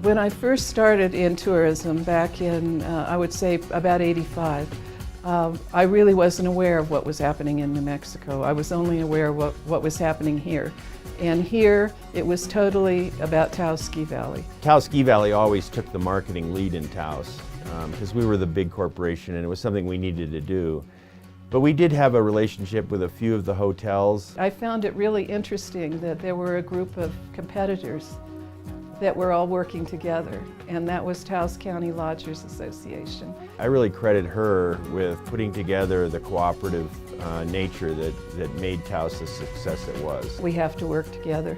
When I first started in tourism back in, I would say about '85, I really wasn't aware of what was happening in New Mexico. I was only aware of what was happening here. And here, it was totally about Taos Ski Valley. Taos Ski Valley always took the marketing lead in Taos because we were the big corporation and it was something we needed to do. But we did have a relationship with a few of the hotels. I found it really interesting that there were a group of competitors that were all working together, and that was Taos County Lodgers Association. I really credit her with putting together the cooperative nature that made Taos the success it was. We have to work together.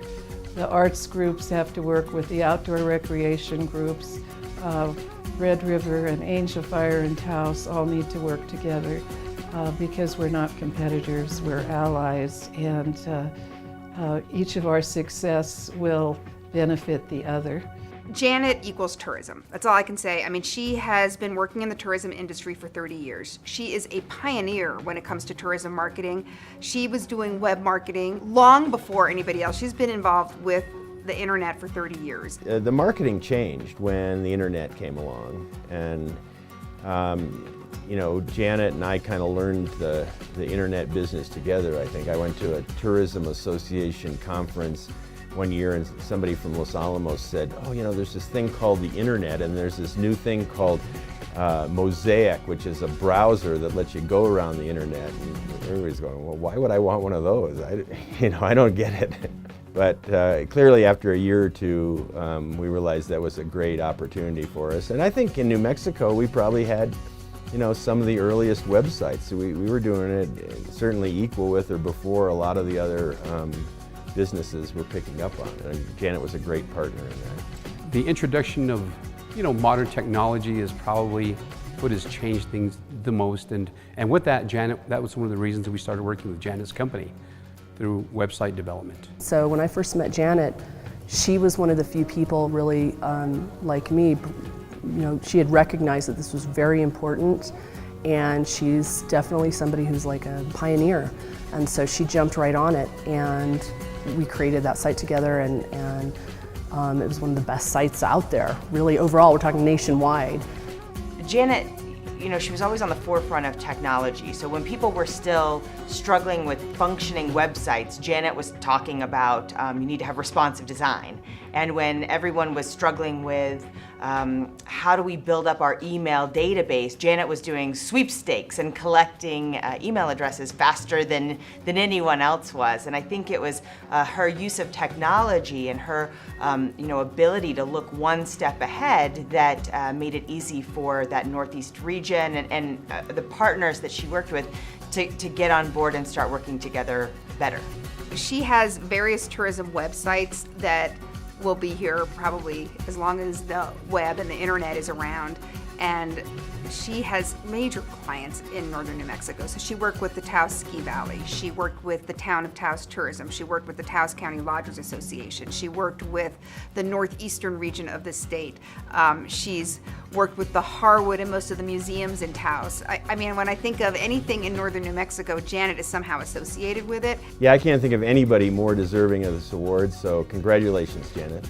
The arts groups have to work with the outdoor recreation groups. Red River and Angel Fire and Taos all need to work together because we're not competitors, we're allies, and each of our success will benefit the other. Janet equals tourism. That's all I can say. I mean, she has been working in the tourism industry for 30 years. She is a pioneer when it comes to tourism marketing. She was doing web marketing long before anybody else. She's been involved with the internet for 30 years. The marketing changed when the internet came along, and you know, Janet and I kind of learned the internet business together. I think I went to a tourism association conference one year and somebody from Los Alamos said, oh, you know, there's this thing called the internet and there's this new thing called Mosaic, which is a browser that lets you go around the internet. And everybody's going, well, why would I want one of those? I don't get it. But clearly after a year or two, we realized that was a great opportunity for us. And I think in New Mexico, we probably had, you know, some of the earliest websites. So we were doing it certainly equal with or before a lot of the other businesses were picking up on it. And Janet was a great partner in that. The introduction of, you know, modern technology is probably what has changed things the most. And with that, Janet, that was one of the reasons that we started working with Janet's company through website development. So when I first met Janet, she was one of the few people really like me, you know, she had recognized that this was very important, and she's definitely somebody who's like a pioneer. And so she jumped right on it, and we created that site together, and it was one of the best sites out there. Really, overall, we're talking nationwide. Janet, you know, she was always on the forefront of technology. So when people were still struggling with functioning websites, Janet was talking about you need to have responsive design. And when everyone was struggling with how do we build up our email database, Janet was doing sweepstakes and collecting email addresses faster than anyone else was. And I think it was her use of technology and her you know, ability to look one step ahead that made it easy for that Northeast region and the partners that she worked with to get on board and start working together better. She has various tourism websites that will be here probably as long as the web and the internet is around. And she has major clients in northern New Mexico. So she worked with the Taos Ski Valley. She worked with the town of Taos Tourism. She worked with the Taos County Lodgers Association. She worked with the northeastern region of the state. She's worked with the Harwood and most of the museums in Taos. I mean, when I think of anything in northern New Mexico, Janet is somehow associated with it. Yeah, I can't think of anybody more deserving of this award, so congratulations, Janet.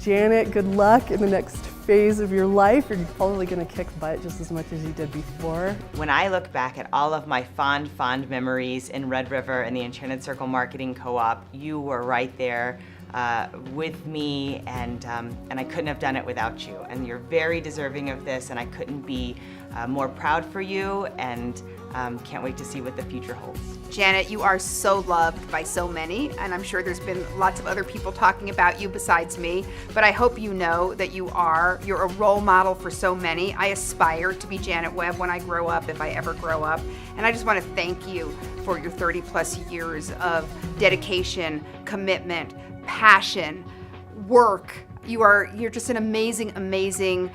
Janet, good luck in the next phase of your life. You're probably going to kick butt just as much as you did before. When I look back at all of my fond memories in Red River and the Enchanted Circle Marketing Co-op, you were right there with me, and I couldn't have done it without you. And you're very deserving of this, and I couldn't be more proud for you, and can't wait to see what the future holds. Janet, you are so loved by so many, and I'm sure there's been lots of other people talking about you besides me, but I hope you know that you're a role model for so many. I aspire to be Janet Webb when I grow up, if I ever grow up, and I just want to thank you for your 30+ years of dedication, commitment, passion, work. You're just an amazing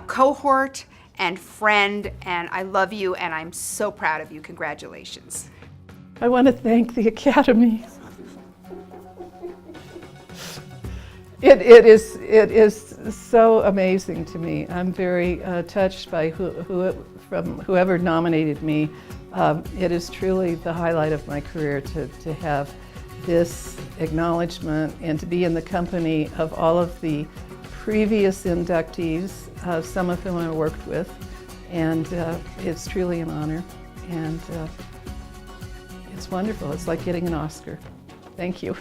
cohort and friend, and I love you, and I'm so proud of you. Congratulations. I want to thank the Academy. It is so amazing to me. I'm very touched by whoever nominated me. It is truly the highlight of my career to have this acknowledgement and to be in the company of all of the previous inductees, some of whom I worked with, and it's truly an honor, and it's wonderful. It's like getting an Oscar. Thank you.